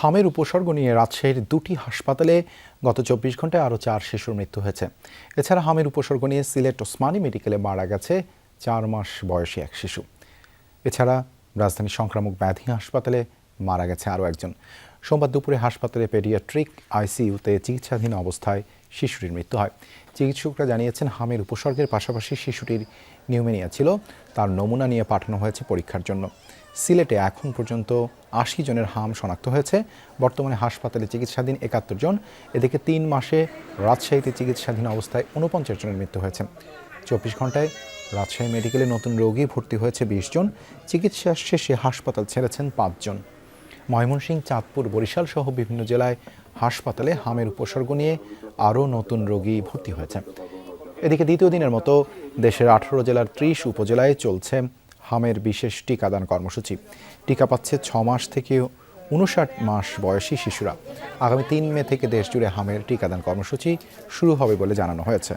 হামের উপসর্গ নিয়ে রাজশাহীর দুটি হাসপাতালে গত ২৪ ঘন্টায় আরও ৪ শিশুর মৃত্যু হয়েছে। এছাড়া হামের উপসর্গ নিয়ে সিলেট ওসমানী মেডিকেলে মারা গেছে ৪ মাস বয়সী এক শিশু। এছাড়া রাজধানীর সংক্রামক ব্যাধি হাসপাতালে মারা গেছে আরও একজন। সোমবার দুপুরে হাসপাতালে পেডিয়াট্রিক আইসিইউতে চিকিৎসাধীন অবস্থায় শিশুটির মৃত্যু হয়। চিকিৎসকরা জানিয়েছেন, হামের উপসর্গের পাশাপাশি শিশুটির নিউমোনিয়া ছিল। তার নমুনা নিয়ে পাঠানো হয়েছে পরীক্ষার জন্য। সিলেটে এখন পর্যন্ত ৮০ জনের হাম শনাক্ত হয়েছে। বর্তমানে হাসপাতালে চিকিৎসাধীন ৭১ জন। এদিকে ৩ মাসে রাজশাহীতে চিকিৎসাধীন অবস্থায় ৪৯ জনের মৃত্যু হয়েছে। ২৪ ঘন্টায় রাজশাহী মেডিকেলে নতুন রোগী ভর্তি হয়েছে ২০ জন। চিকিৎসা শেষে হাসপাতাল ছেড়েছেন ৫ জন। ময়মনসিংহ, চাঁদপুর, বরিশাল সহ বিভিন্ন জেলায় হাসপাতালে হামের উপসর্গ নিয়ে আরও নতুন রোগী ভর্তি হয়েছে। এদিকে দ্বিতীয় দিনের মতো দেশের ১৮ জেলার ৩০ উপজেলায় চলছে হামের বিশেষ টিকাদান কর্মসূচি। টিকা পাচ্ছে ৬ মাস থেকে ৫৯ মাস বয়সী শিশুরা। আগামী ৩ মে থেকে দেশজুড়ে হামের টিকাদান কর্মসূচি শুরু হবে বলে জানানো হয়েছে।